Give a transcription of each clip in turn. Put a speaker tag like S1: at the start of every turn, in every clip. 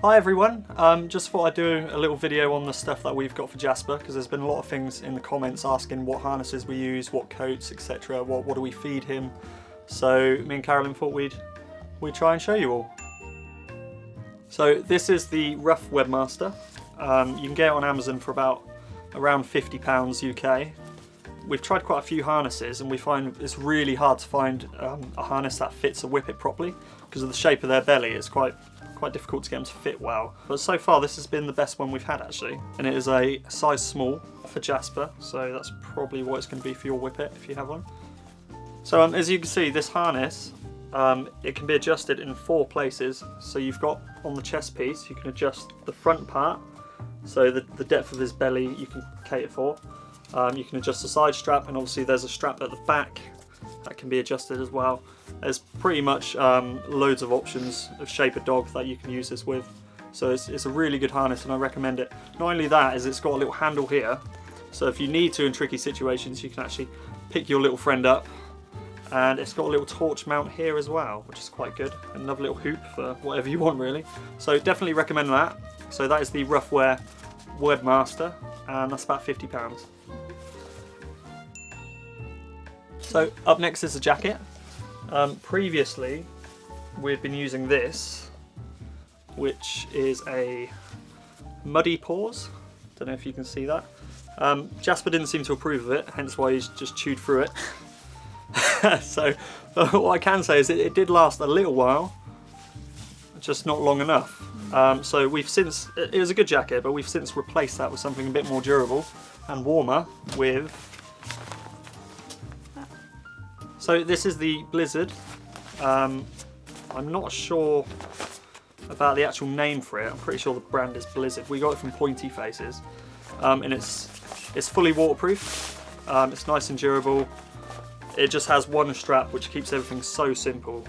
S1: Hi everyone, just thought I'd do a little video on the stuff that we've got for Jasper, because there's been a lot of things in the comments asking what harnesses we use, what coats, etc. What do we feed him. So me and Carolyn thought we'd try and show you all. So this is the Ruffwear Wavemaster. You can get it on Amazon for around £50 UK. We've tried quite a few harnesses and we find it's really hard to find a harness that fits a Whippet properly because of the shape of their belly. It's quite difficult to get them to fit well. But so far this has been the best one we've had actually. And it is a size small for Jasper, so that's probably what it's going to be for your Whippet if you have one. So as you can see, this harness, it can be adjusted in 4 places. So you've got on the chest piece, you can adjust the front part, so the depth of his belly you can cater for. You can adjust the side strap, and obviously there's a strap at the back that can be adjusted as well. There's pretty much loads of options of shape of dog that you can use this with. So it's a really good harness and I recommend it. Not only that, is it's got a little handle here. So if you need to in tricky situations, you can actually pick your little friend up. And it's got a little torch mount here as well, which is quite good. Another little hoop for whatever you want really. So definitely recommend that. So that is the Ruffwear Wavemaster, and that's about £50. So up next is the jacket. Previously we've been using this, which is a Muddy Paws. Don't know if you can see that. Jasper didn't seem to approve of it, hence why he's just chewed through it. So what I can say is it did last a little while, just not long enough. So we've since, it was a good jacket, but we've since replaced that with something a bit more durable and warmer with. So this is the Blizzard. I'm not sure about the actual name for it. I'm pretty sure the brand is Blizzard. We got it from Pointy Faces, and it's fully waterproof. It's nice and durable. It just has one strap, which keeps everything so simple.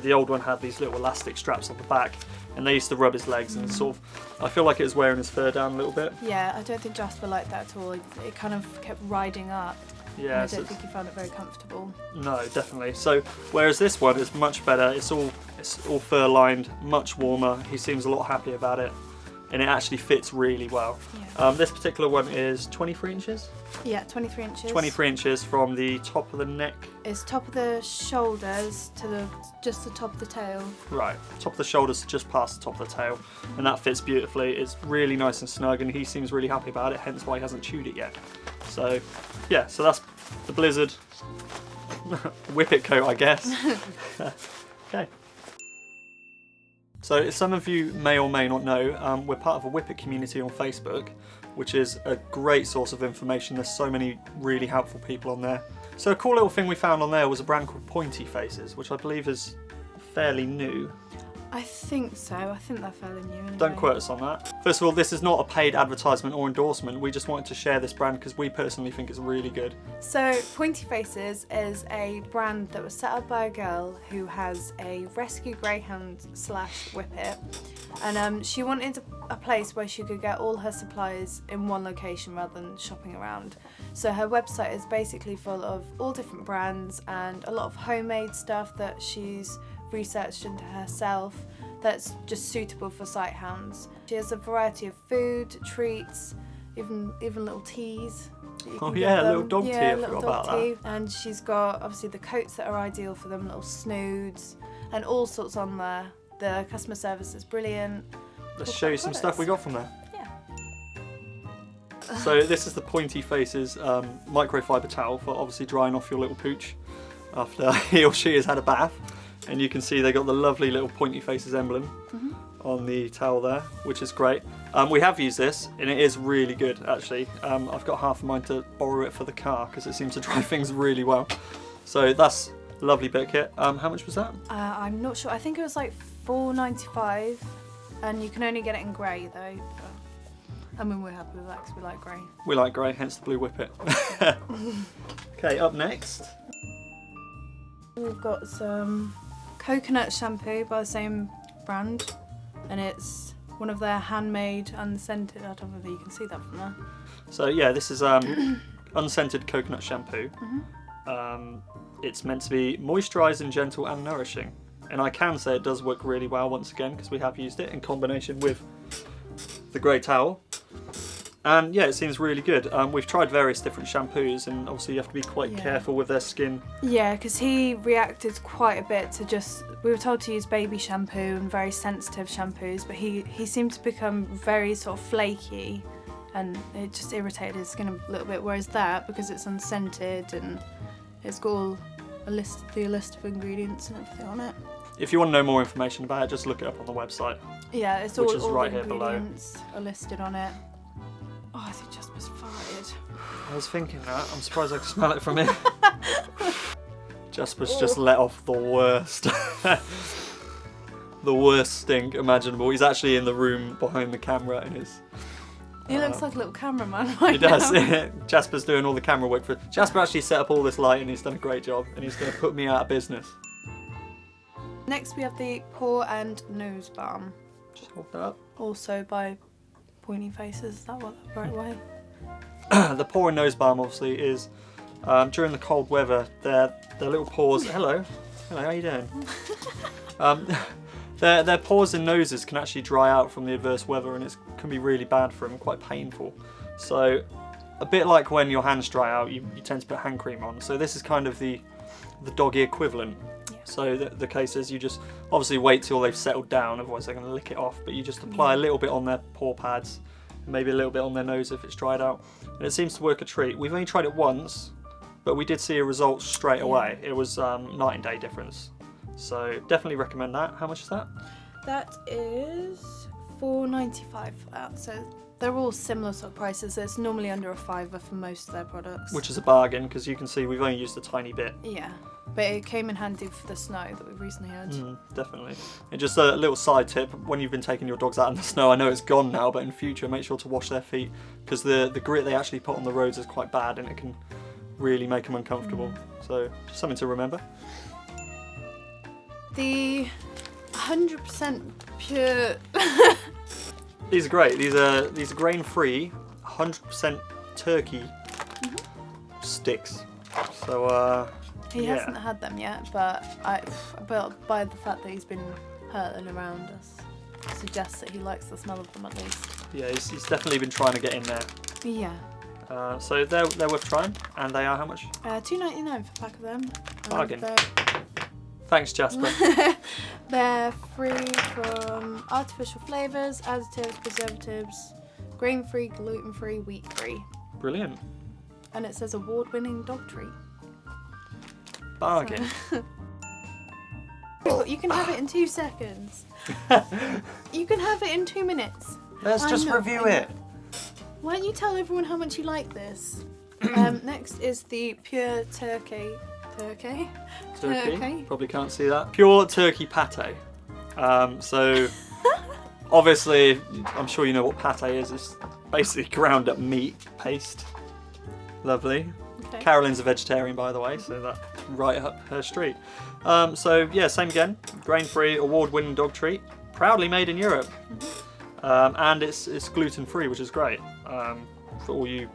S1: The old one had these little elastic straps on the back, and they used to rub his legs, and sort of, I feel like it was wearing his fur down a little bit.
S2: Yeah, I don't think Jasper liked that at all. It kind of kept riding up.
S1: Yeah,
S2: I don't think he found it very comfortable.
S1: No, definitely. So whereas this one is much better, it's all fur lined, much warmer. He seems a lot happier about it, and it actually fits really well.
S2: Yeah.
S1: This particular one is 23 inches.
S2: Yeah, 23 inches.
S1: 23 inches from the top of the neck.
S2: It's top of the shoulders to just the top of the tail.
S1: Right, top of the shoulders just past the top of the tail, and that fits beautifully. It's really nice and snug, and he seems really happy about it, hence why he hasn't chewed it yet. So yeah, so that's the Blizzard Whippet coat, I guess. Okay. So some of you may or may not know, we're part of a Whippet community on Facebook, which is a great source of information. There's so many really helpful people on there. So a cool little thing we found on there was a brand called Pointy Faces, which I believe is fairly new.
S2: I think so. I think they're fairly new. Anyway.
S1: Don't quote us on that. First of all, this is not a paid advertisement or endorsement. We just wanted to share this brand because we personally think it's really good.
S2: So Pointy Faces is a brand that was set up by a girl who has a rescue greyhound / Whippet, and she wanted a place where she could get all her supplies in one location rather than shopping around. So her website is basically full of all different brands and a lot of homemade stuff that she's researched into herself that's just suitable for sight hounds. She has a variety of food, treats, even little teas.
S1: Oh yeah, little dog tea, I forgot about that.
S2: And she's got obviously the coats that are ideal for them, little snoods, and all sorts on there. The customer service is brilliant.
S1: Let's show you some stuff we got from there.
S2: Yeah.
S1: So this is the Pointy Faces microfiber towel for obviously drying off your little pooch after he or she has had a bath. And you can see they got the lovely little Pointy Faces emblem on the towel there, which is great. We have used this and it is really good actually. I've got half of mine to borrow it for the car because it seems to dry things really well. So that's a lovely bit of kit. How much was that?
S2: I'm not sure. I think it was like £4.95. and you can only get it in grey though. But, I mean, we're happy with that because we like grey.
S1: We like grey, hence the blue Whippet. Okay, up next.
S2: We've got some coconut shampoo by the same brand, and it's one of their handmade unscented. I don't know whether you can see that from there.
S1: So yeah, this is unscented coconut shampoo. It's meant to be moisturising, gentle and nourishing. And I can say it does work really well once again because we have used it in combination with the grey towel. And yeah, it seems really good. We've tried various different shampoos, and obviously you have to be quite careful with their skin.
S2: Yeah, because he reacted quite a bit to just, we were told to use baby shampoo and very sensitive shampoos, but he seemed to become very sort of flaky, and it just irritated his skin a little bit, whereas that, because it's unscented and it's got all the list of ingredients and everything on it.
S1: If you want to know more information about it, just look it up on the website.
S2: Yeah, it's
S1: which
S2: all,
S1: is
S2: all
S1: right
S2: the
S1: here below.
S2: ingredients are listed on it. Oh, I think Jasper's farted.
S1: I was thinking that. I'm surprised I could smell it from here. Jasper's just let off the worst. The worst stink imaginable. He's actually in the room behind the camera and is...
S2: He looks like a little cameraman right
S1: He does.
S2: now.
S1: Jasper's doing all the camera work for... Jasper actually set up all this light and he's done a great job, and he's going to put me out of business.
S2: Next we have the Paw and Nose Balm.
S1: Just hold that up.
S2: Also by Pointy Faces, is that what the right way?
S1: The paw and nose balm obviously is during the cold weather. Their little paws. Hello, how you doing? Their paws and noses can actually dry out from the adverse weather, and it can be really bad for them, quite painful. So a bit like when your hands dry out, you tend to put hand cream on. So this is kind of the doggy equivalent. Yeah. So the case is you just obviously wait till they've settled down, otherwise they're going to lick it off. But you just apply a little bit on their paw pads, maybe a little bit on their nose if it's dried out, and it seems to work a treat. We've only tried it once, but we did see a result straight away. It was night and day difference. So definitely recommend that. How much is that?
S2: That is $4.95 for that. So they're all similar sort of prices. It's normally under $5 for most of their products.
S1: Which is a bargain, because you can see we've only used a tiny bit.
S2: Yeah, but it came in handy for the snow that we recently had.
S1: Definitely. And just a little side tip, when you've been taking your dogs out in the snow, I know it's gone now, but in future make sure to wash their feet, because the grit they actually put on the roads is quite bad and it can really make them uncomfortable. So just something to remember.
S2: The 100% pure...
S1: These are great. These are grain-free, 100% turkey sticks. So
S2: he hasn't had them yet, but by the fact that he's been hurtling around us, suggests that he likes the smell of them at least.
S1: Yeah, he's definitely been trying to get in there.
S2: Yeah.
S1: So they're worth trying, and they are how much?
S2: $2.99 for a pack of them.
S1: Bargain. Thanks, Jasper.
S2: They're free from artificial flavours, additives, preservatives, grain-free, gluten-free, wheat-free.
S1: Brilliant.
S2: And it says award-winning dog treat.
S1: Bargain.
S2: So. You can have it in 2 seconds. You can have it in 2 minutes.
S1: Let's just review it.
S2: Why don't you tell everyone how much you like this? Next is the pure turkey. Turkey?
S1: Probably can't see that. Pure turkey pate. So obviously, I'm sure you know what pate is. It's basically ground up meat paste. Lovely. Okay. Carolyn's a vegetarian, by the way, so that's right up her street. So yeah, same again. Grain-free, award-winning dog treat. Proudly made in Europe. And it's gluten-free, which is great. For all you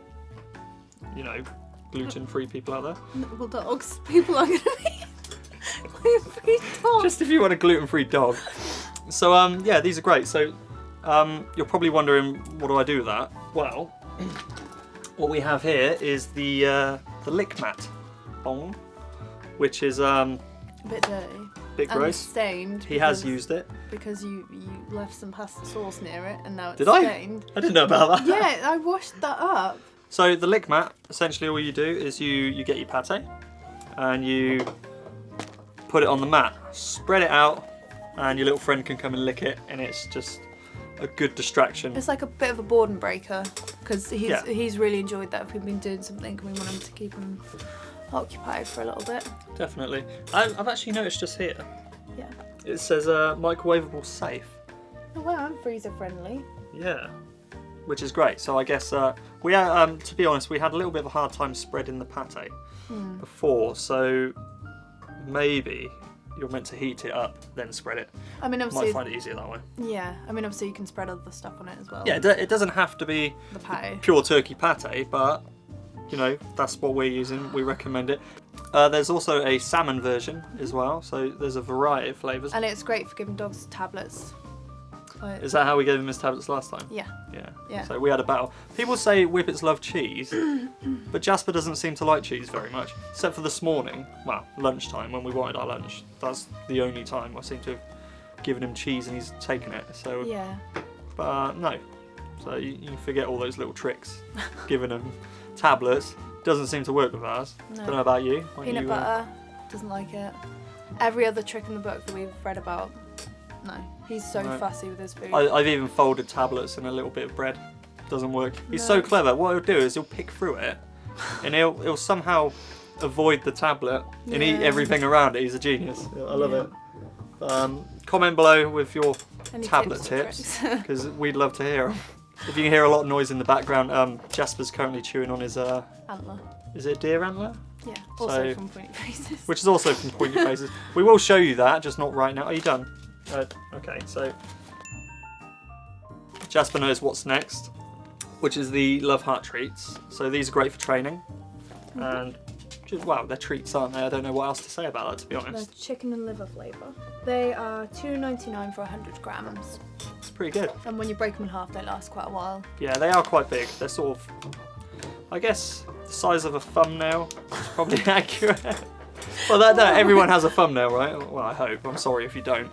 S1: know, gluten-free people out there.
S2: Well, dogs. People are going to be gluten-free dogs.
S1: Just if you want a gluten-free dog. So yeah, these are great. So you're probably wondering, what do I do with that? Well, what we have here is the lick mat bong, which is a
S2: bit dirty.
S1: Bit
S2: and
S1: gross.
S2: Stained.
S1: He has used it.
S2: Because you left some pasta sauce near it, and now it's
S1: Did
S2: stained.
S1: I didn't know about that.
S2: Yeah, I washed that up.
S1: So the lick mat, essentially all you do is you get your pate and you put it on the mat, spread it out, and your little friend can come and lick it, and it's just a good distraction.
S2: It's like a bit of a boredom breaker, because he's really enjoyed that. If we've been doing something and we want him to keep him occupied for a little bit.
S1: Definitely. I've actually noticed just here.
S2: Yeah.
S1: It says microwavable safe.
S2: Oh wow, I'm freezer friendly.
S1: Yeah, which is great. So I guess to be honest, we had a little bit of a hard time spreading the pate before, so maybe you're meant to heat it up, then spread it.
S2: I mean, obviously,
S1: might find it easier that way.
S2: Yeah, I mean, obviously you can spread other stuff on it as well.
S1: Yeah, it doesn't have to be
S2: the pate.
S1: Pure turkey pate, but you know, that's what we're using. We recommend it. There's also a salmon version as well, so there's a variety of flavours.
S2: And it's great for giving dogs tablets.
S1: Is that how we gave him his tablets last time?
S2: Yeah.
S1: Yeah. So we had a battle. People say Whippets love cheese, but Jasper doesn't seem to like cheese very much, except for this morning. Well, lunchtime when we wanted our lunch. That's the only time I seem to have given him cheese and he's taken it. So
S2: yeah.
S1: But no. So you forget all those little tricks. Giving him tablets doesn't seem to work with ours.
S2: No.
S1: Don't know about you.
S2: Peanut butter doesn't like it. Every other trick in the book that we've read about. No, he's so fussy with his food.
S1: I've even folded tablets and a little bit of bread. Doesn't work. He's so clever. What he'll do is he'll pick through it, and he'll somehow avoid the tablet and eat everything around it. He's a genius. I love it. Comment below with your tablet tips, because we'd love to hear them. If you can hear a lot of noise in the background, Jasper's currently chewing on his
S2: antler.
S1: Is it deer antler?
S2: Yeah, also from Pointy Faces.
S1: Which is also from Pointy Faces. We will show you that, just not right now. Are you done? Okay, so Jasper knows what's next, which is the Love Heart treats. So these are great for training, and just, wow, they're treats, aren't they? I don't know what else to say about that, to be honest.
S2: They're chicken and liver flavour. They are $2.99 for 100 grams.
S1: It's pretty good.
S2: And when you break them in half, they last quite a while.
S1: Yeah, they are quite big. They're sort of, I guess, the size of a thumbnail is probably accurate. Well, everyone has a thumbnail, right? Well, I hope. I'm sorry if you don't.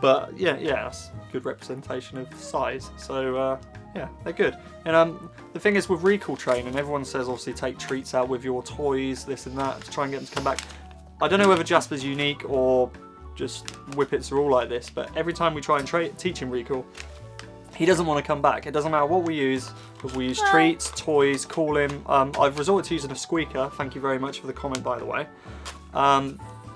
S1: But yeah, that's a good representation of size. So yeah, they're good. And the thing is with recall training, everyone says obviously take treats out with your toys, this and that, to try and get them to come back. I don't know whether Jasper's unique or just Whippets are all like this, but every time we try and teach him recall, he doesn't want to come back. It doesn't matter what we use. If we use treats, toys, call him. I've resorted to using a squeaker. Thank you very much for the comment, by the way.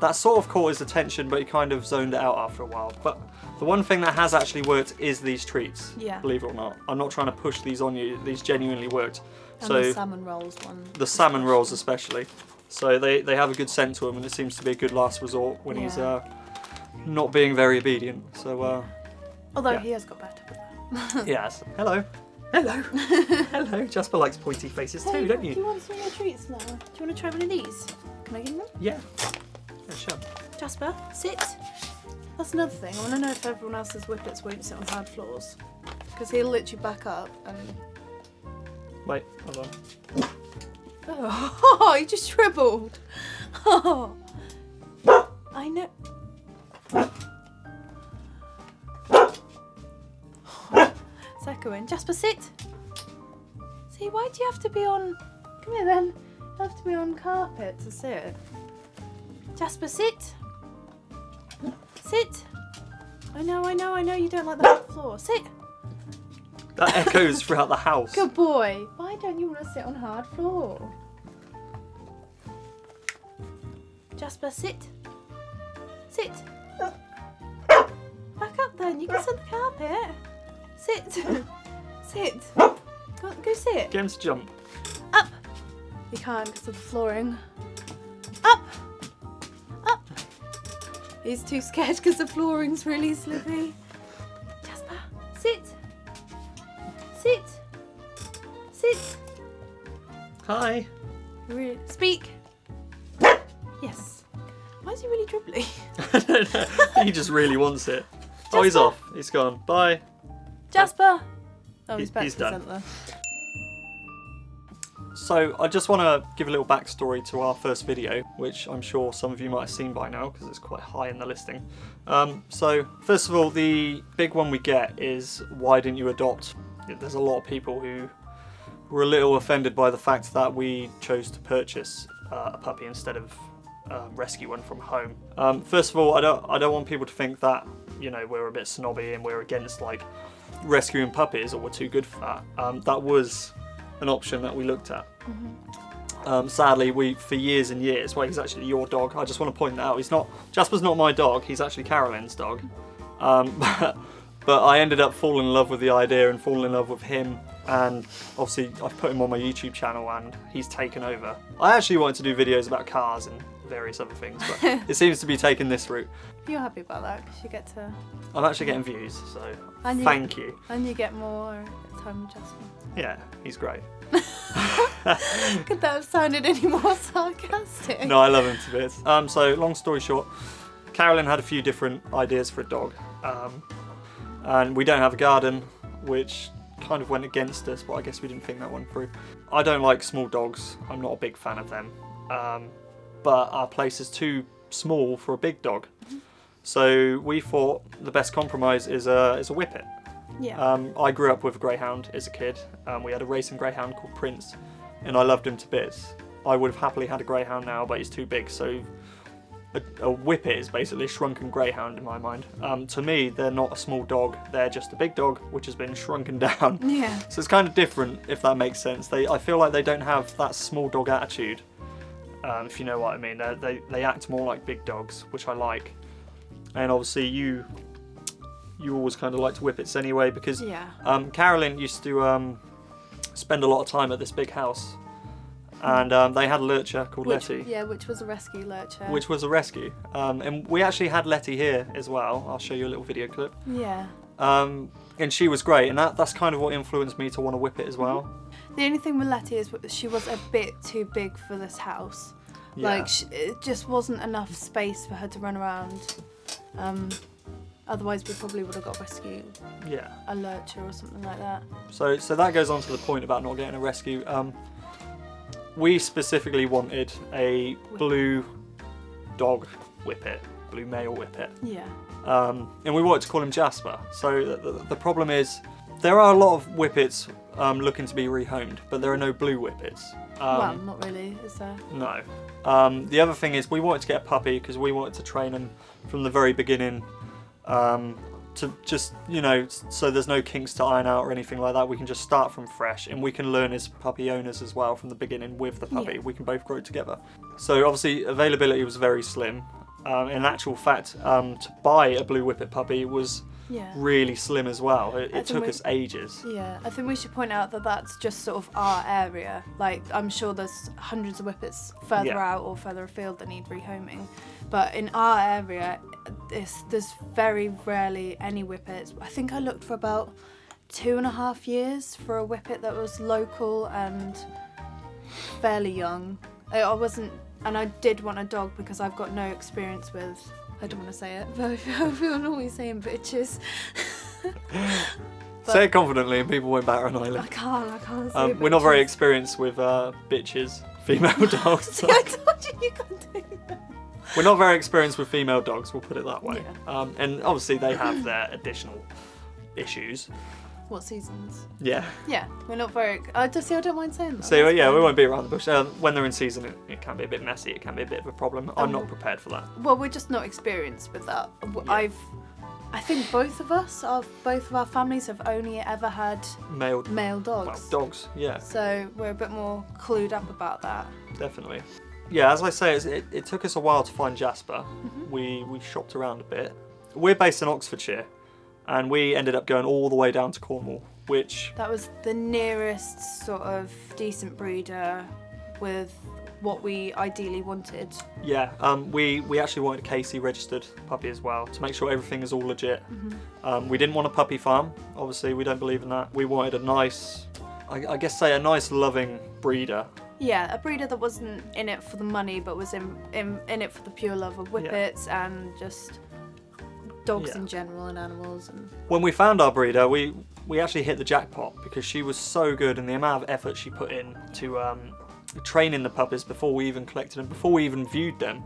S1: That sort of caught his attention, but he kind of zoned it out after a while. But the one thing that has actually worked is these treats. Yeah. Believe it or not. I'm not trying to push these on you. These genuinely worked.
S2: And so the salmon rolls one.
S1: The salmon rolls especially. So they have a good scent to them, and it seems to be a good last resort when he's not being very obedient. So.
S2: Although he has got better with that.
S1: Yes. Hello. Hello. Hello. Jasper likes pointy faces too, don't you?
S2: Do you want some more treats now? Do you want to try one of these? Can I give them?
S1: Yeah. Yeah, sure.
S2: Jasper, sit. That's another thing. I want to know if everyone else's Whippets won't sit on hard floors. Because he'll literally back up and...
S1: Wait, hold on.
S2: Oh, he just shriveled. Oh. I know. It's echoing. Jasper, sit. See, why do you have to be on... Come here then. You have to be on carpet to sit. Jasper, sit. Sit. I know you don't like the hard floor. Sit.
S1: That echoes throughout the house.
S2: Good boy. Why don't you want to sit on hard floor? Jasper, sit. Sit. Back up then. You can sit on the carpet. Sit. Sit. Go sit.
S1: Get him to jump.
S2: Up. You can't because of the flooring. Up. Up. He's too scared because the flooring's really slippy. Jasper, sit. Sit. Sit.
S1: Hi.
S2: Really? Speak. Yes. Why is he really dribbly?
S1: I don't know. He just really wants it. Jasper. Oh, he's off. He's gone. Bye.
S2: Jasper. Oh, he's
S1: done.
S2: Center.
S1: So I just want to give a little backstory to our first video, which I'm sure some of you might have seen by now because it's quite high in the listing. So first of all, the big one we get is why didn't you adopt? There's a lot of people who were a little offended by the fact that we chose to purchase a puppy instead of rescue one from home. First of all, I don't want people to think that, you know, we're a bit snobby and we're against like rescuing puppies or we're too good for that. That was an option that we looked at. Mm-hmm. Sadly, for years and years, well, he's actually your dog. I just want to point that out. Jasper's not my dog. He's actually Caroline's dog. But But I ended up falling in love with the idea and falling in love with him, and obviously I've put him on my YouTube channel and he's taken over. I actually wanted to do videos about cars and various other things, but it seems to be taking this route.
S2: You're happy about that because you get to...
S1: I'm actually getting views, so thank you.
S2: And you get more time with Jasper.
S1: Yeah, he's great.
S2: Could that have sounded any more sarcastic?
S1: No, I love him to bits. So long story short, Carolyn had a few different ideas for a dog. And we don't have a garden, which kind of went against us, but I guess we didn't think that one through. I don't like small dogs. I'm not a big fan of them. But our place is too small for a big dog. So we thought the best compromise is a Whippet.
S2: Yeah.
S1: I grew up with a greyhound as a kid. We had a racing greyhound called Prince, and I loved him to bits. I would have happily had a greyhound now, but he's too big, so a Whippet is basically a shrunken greyhound in my mind. To me, they're not a small dog, they're just a big dog which has been shrunken down.
S2: Yeah.
S1: So it's kind of different, if that makes sense. I feel like they don't have that small dog attitude, if you know what I mean. They act more like big dogs, which I like. And obviously you always kind of liked Whippets anyway, because Carolyn used to spend a lot of time at this big house. And they had a lurcher called Letty.
S2: Yeah, which was a rescue lurcher.
S1: Which was a rescue. And we actually had Letty here as well. I'll show you a little video clip.
S2: Yeah.
S1: And she was great, and that's kind of what influenced me to want to Whippet as well.
S2: The only thing with Letty is she was a bit too big for this house.
S1: Yeah.
S2: Like, it just wasn't enough space for her to run around. Otherwise, we probably would have got a lurcher or something like that. So
S1: that goes on to the point about not getting a rescue. We specifically wanted a blue dog Whippet, blue male Whippet.
S2: Yeah.
S1: And we wanted to call him Jasper. So the problem is, there are a lot of Whippets looking to be rehomed, but there are no blue Whippets.
S2: Well, not really, is there?
S1: No. The other thing is, we wanted to get a puppy because we wanted to train him from the very beginning. To just, so there's no kinks to iron out or anything like that. We can just start from fresh, and we can learn as puppy owners as well from the beginning with the puppy.
S2: Yeah.
S1: We can both grow together. So obviously availability was very slim. In actual fact, to buy a blue Whippet puppy was really slim as well. It took us ages.
S2: Yeah, I think we should point out that that's just sort of our area. Like, I'm sure there's hundreds of Whippets further out or further afield that need rehoming. But in our area, there's very rarely any Whippets. I think I looked for about 2.5 years for a Whippet that was local and fairly young. And I did want a dog because I've got no experience with, I don't want to say it, but I feel always saying bitches.
S1: Say it confidently and people won't bat an eyelid.
S2: I can't say
S1: We're not very experienced with bitches, female dogs.
S2: See, I told you can't do that.
S1: We're not very experienced with female dogs, we'll put it that way.
S2: Yeah.
S1: And obviously they have their additional issues.
S2: What seasons?
S1: Yeah.
S2: Yeah, we're not very... I don't mind saying that.
S1: So yeah, we won't be around the bush. When they're in season, it can be a bit messy, it can be a bit of a problem. I'm not prepared for that.
S2: Well, we're just not experienced with that.
S1: Yeah.
S2: I think both of our families have only ever had
S1: male
S2: dogs.
S1: Well, dogs, yeah.
S2: So we're a bit more clued up about that.
S1: Definitely. Yeah, as I say, it took us a while to find Jasper. We shopped around a bit. We're based in Oxfordshire, and we ended up going all the way down to Cornwall, which...
S2: That was the nearest sort of decent breeder with what we ideally wanted.
S1: Yeah, we actually wanted a KC registered puppy as well, to make sure everything is all legit. We didn't want a puppy farm, obviously we don't believe in that. We wanted a nice, I guess a nice loving breeder.
S2: Yeah, a breeder that wasn't in it for the money, but was in it for the pure love of Whippets and just dogs in general and animals. And
S1: when we found our breeder, we actually hit the jackpot because she was so good, and the amount of effort she put in to training the puppies before we even collected them, before we even viewed them.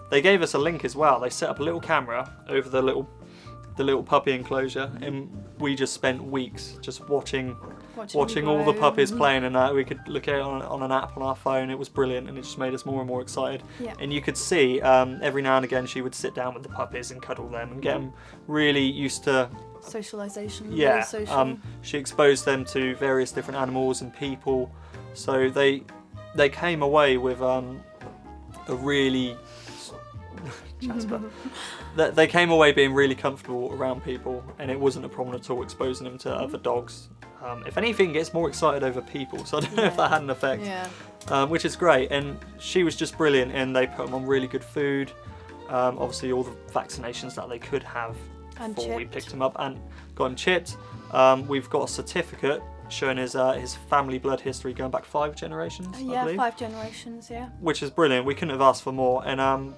S1: They gave us a link as well. They set up a little camera over the little puppy enclosure, and we just spent weeks just watching all the puppies playing, and we could look at it on an app on our phone. It was brilliant, and it just made us more and more excited.
S2: Yeah.
S1: And you could see every now and again she would sit down with the puppies and cuddle them and get them really used to
S2: socialization.
S1: Yeah.
S2: Social.
S1: She exposed them to various different animals and people, so they came away with a really Jasper. they came away being really comfortable around people, and it wasn't a problem at all exposing them to other dogs. If anything, gets more excited over people, so I don't know if that had an effect.
S2: Yeah.
S1: Which is great, and she was just brilliant, and they put them on really good food. Obviously all the vaccinations that they could have before we picked him up, and got him chipped. We've got a certificate showing his family blood history going back 5 generations. I believe.
S2: 5 generations, yeah.
S1: Which is brilliant. We couldn't have asked for more, and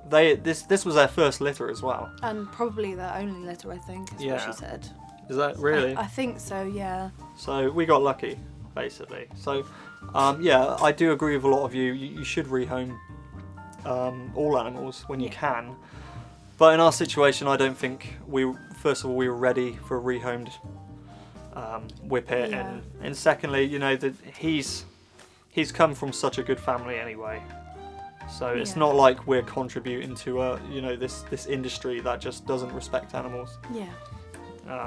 S1: this was their first litter as well.
S2: And probably their only litter, I think, is what she said.
S1: Is that really?
S2: I think so, yeah.
S1: So we got lucky, basically. So yeah, I do agree with a lot of you. You should rehome all animals when you can. But in our situation, I don't think first of all, we were ready for a rehomed Whippet, and secondly, you know, that he's come from such a good family anyway. So it's not like we're contributing to this industry that just doesn't respect animals.
S2: Yeah.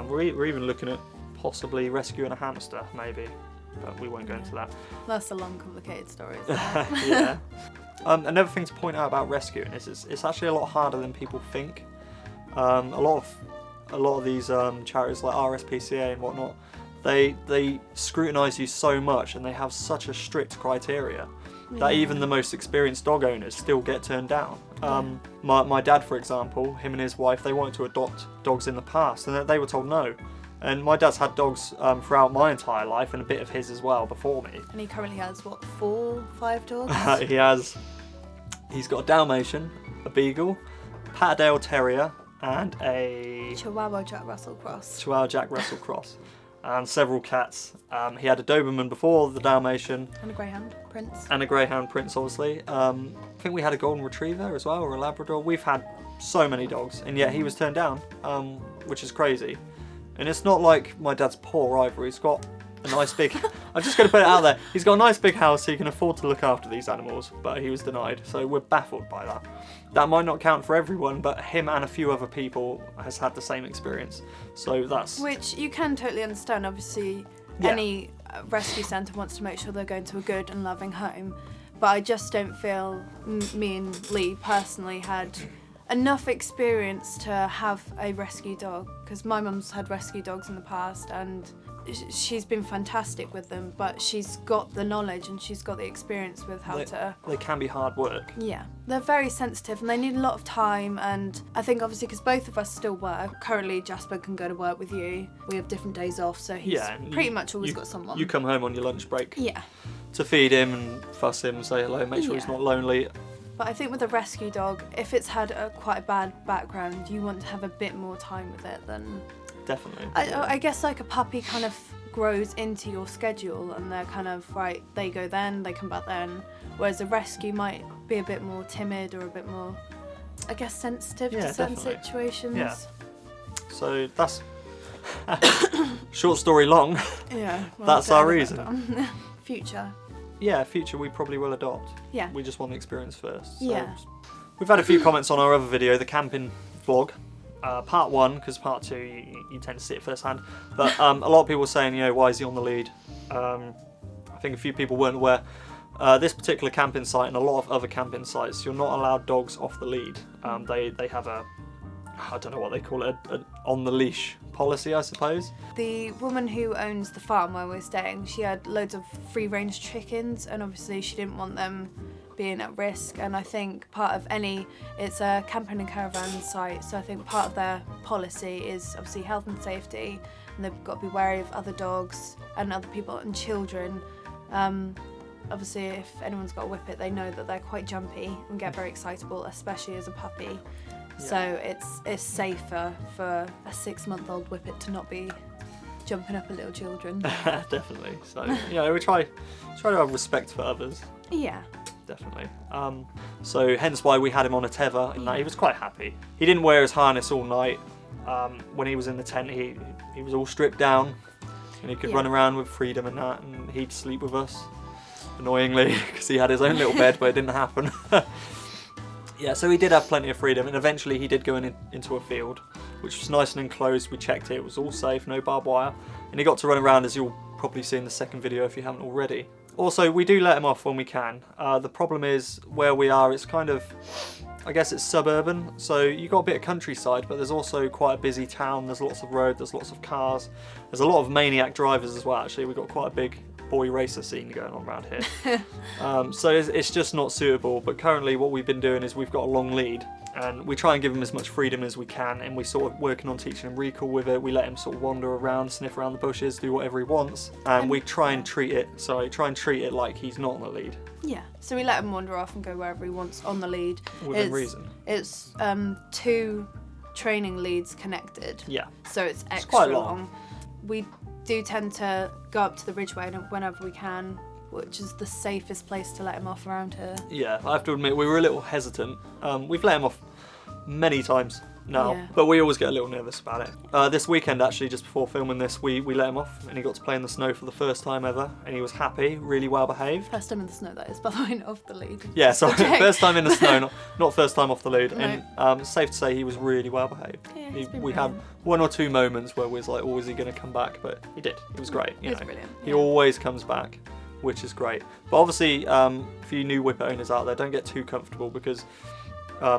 S1: We're even looking at possibly rescuing a hamster, maybe, but we won't go into that.
S2: That's a long, complicated story.
S1: Yeah. Another thing to point out about rescuing is it's actually a lot harder than people think. A lot of these charities like RSPCA and whatnot, they scrutinise you so much, and they have such a strict criteria that even the most experienced dog owners still get turned down. My dad, for example, him and his wife, they wanted to adopt dogs in the past, and they were told no. And my dad's had dogs throughout my entire life, and a bit of his as well before me.
S2: And he currently has, what, 4, 5 dogs?
S1: He's got a Dalmatian, a Beagle, Patterdale Terrier, and a
S2: Chihuahua Jack Russell Cross. And
S1: several cats. He had a Doberman before the Dalmatian.
S2: And a Greyhound Prince.
S1: Obviously. I think we had a Golden Retriever as well, or a Labrador. We've had so many dogs, and yet he was turned down, which is crazy. And it's not like my dad's poor either. He's got a nice big... I'm just going to put it out there. He's got a nice big house, so he can afford to look after these animals, but he was denied. So we're baffled by that. That might not count for everyone, but him and a few other people has had the same experience. So that's...
S2: Which you can totally understand. Obviously, any rescue centre wants to make sure they're going to a good and loving home. But I just don't feel me and Lee personally had enough experience to have a rescue dog, because my mum's had rescue dogs in the past and she's been fantastic with them, but she's got the knowledge and she's got the experience with how to...
S1: They can be hard work.
S2: Yeah, they're very sensitive and they need a lot of time, and I think obviously because both of us still work, currently Jasper can go to work with you, we have different days off, so he's pretty much always got someone.
S1: You come home on your lunch break.
S2: Yeah.
S1: To feed him and fuss him, say hello, make sure he's not lonely.
S2: But I think with a rescue dog, if it's had quite a bad background, you want to have a bit more time with it than...
S1: Definitely.
S2: I guess like a puppy kind of grows into your schedule, and they're kind of, right, they go then, they come back then. Whereas a rescue might be a bit more timid or a bit more, I guess, sensitive to certain situations.
S1: Yeah. So that's... short story long.
S2: Yeah. Well,
S1: that's our reason.
S2: Future.
S1: Yeah, future we probably will adopt.
S2: Yeah.
S1: We just want the experience first. So
S2: yeah.
S1: We've had a few comments on our other video, the camping vlog. Part 1, because part 2 you tend to see it firsthand. But a lot of people were saying, why is he on the lead? I think a few people weren't aware. This particular camping site and a lot of other camping sites, you're not allowed dogs off the lead. They have a, I don't know what they call it, an on the leash policy, I suppose. The
S2: woman who owns the farm where we're staying, she had loads of free range chickens, and obviously she didn't want them being at risk, and I think it's a camping and caravan site, so I think part of their policy is obviously health and safety, and they've got to be wary of other dogs and other people and children. Obviously if anyone's got a Whippet, they know that they're quite jumpy and get very excitable, especially as a puppy. So it's safer for a 6-month-old Whippet to not be jumping up at little children.
S1: Definitely. So we try to have respect for others.
S2: Yeah.
S1: Definitely. So hence why we had him on a tether, and he was quite happy. He didn't wear his harness all night. When he was in the tent, he was all stripped down, and he could run around with freedom and that, and he'd sleep with us, annoyingly, because he had his own little bed, but it didn't happen. Yeah, so he did have plenty of freedom, and eventually he did go into a field, which was nice and enclosed. We checked it was all safe, no barbed wire, and he got to run around, as you'll probably see in the second video if you haven't already. Also, we do let him off when we can. The problem is where we are, it's kind of I guess it's suburban, so you got a bit of countryside, but there's also quite a busy town. There's lots of road, there's lots of cars. There's a lot of maniac drivers as well, actually. We've got quite a big boy racer scene going on around here. So it's just not suitable, but currently what we've been doing is we've got a long lead, and we try and give him as much freedom as we can, and we sort of working on teaching him recall with it. We let him sort of wander around, sniff around the bushes, do whatever he wants, and we try and treat it like he's not on the lead.
S2: Yeah, so we let him wander off and go wherever he wants on the lead.
S1: Within reason.
S2: It's 2 training leads connected.
S1: Yeah.
S2: So it's extra
S1: quite long.
S2: We do tend to go up to the Ridgeway whenever we can, which is the safest place to let him off around here.
S1: Yeah, I have to admit we were a little hesitant. We've let him off many times now,
S2: Yeah.
S1: but we always get a little nervous about it. This weekend, actually, just before filming this, we let him off, and he got to play in the snow for the first time ever, and he was happy, really well behaved.
S2: First time in the snow, that is, by the way, off the lead.
S1: Yeah, sorry,
S2: Okay.
S1: first time in the snow, not first time off the lead.
S2: No.
S1: And it's safe to say he was really well behaved.
S2: Yeah, he's been
S1: We had
S2: brilliant.
S1: 1 or 2 moments where we was like, oh, is he going to come back? But he did. It was great.
S2: He was brilliant.
S1: He
S2: Yeah.
S1: always comes back, which is great. But obviously, for you new Whippet owners out there, don't get too comfortable, because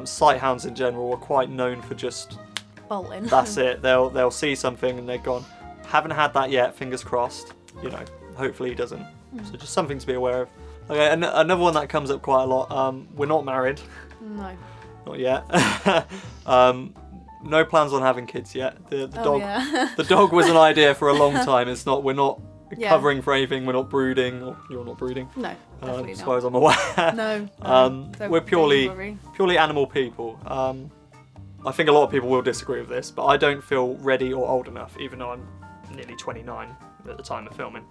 S1: sight hounds in general are quite known for just,
S2: Bolting.
S1: that's it. They'll see something and they're gone. Haven't had that yet, fingers crossed. You know, hopefully he doesn't. So just something to be aware of. Okay, and another one that comes up quite a lot. We're not married.
S2: No.
S1: Not yet. No plans on having kids yet. The dog.
S2: Yeah.
S1: The dog was an idea for a long time. It's not. We're not
S2: Yeah.
S1: covering for anything. We're not brooding. Or you're not brooding.
S2: No, definitely
S1: As
S2: not.
S1: far as I'm aware.
S2: No.
S1: We're
S2: Don't
S1: purely
S2: worry.
S1: animal people. I think a lot of people will disagree with this, but I don't feel ready or old enough, even though I'm nearly 29 at the time of filming.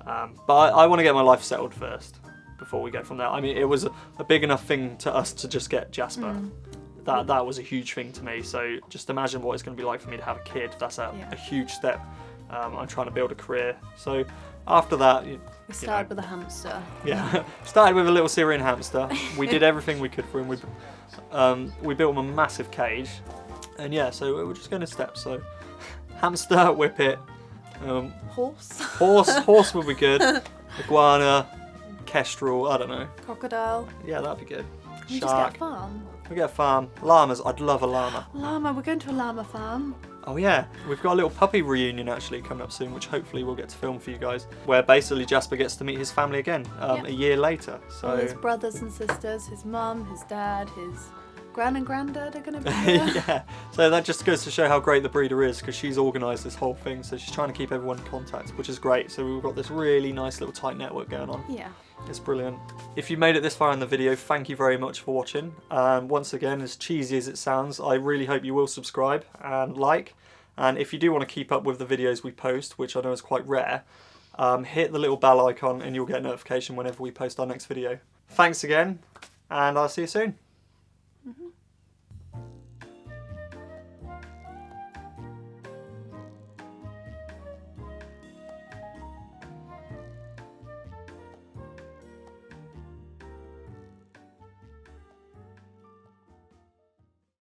S1: But I want to get my life settled first before we go from there. I mean, it was a big enough thing to us to just get Jasper. That was a huge thing to me. So just imagine what it's going to be like for me to have a kid. That's a huge step. I'm trying to build a career. So after that,
S2: We started with a hamster.
S1: yeah, started with a little Syrian hamster. We did everything we could for him. We built him a massive cage, and yeah, so we're just going to steps. So hamster, Whippet, horse would be good. Iguana, kestrel, I don't know.
S2: Crocodile.
S1: Yeah, that'd be good.
S2: We just get a farm.
S1: We get a farm. Llamas, I'd love a llama.
S2: Llama, we're going to a llama farm.
S1: Oh yeah, we've got a little puppy reunion actually coming up soon, which hopefully we'll get to film for you guys, where basically Jasper gets to meet his family again a year later. So
S2: All his brothers and sisters, his mum, his dad, his gran and granddad are going to be here.
S1: yeah, so that just goes to show how great the breeder is, because she's organised this whole thing, so she's trying to keep everyone in contact, which is great. So we've got this really nice little tight network going on.
S2: Yeah.
S1: It's brilliant. If you made it this far in the video, thank you very much for watching. Once again, as cheesy as it sounds, I really hope you will subscribe and like. And if you do want to keep up with the videos we post, which I know is quite rare, hit the little bell icon and you'll get a notification whenever we post our next video. Thanks again, and I'll see you soon.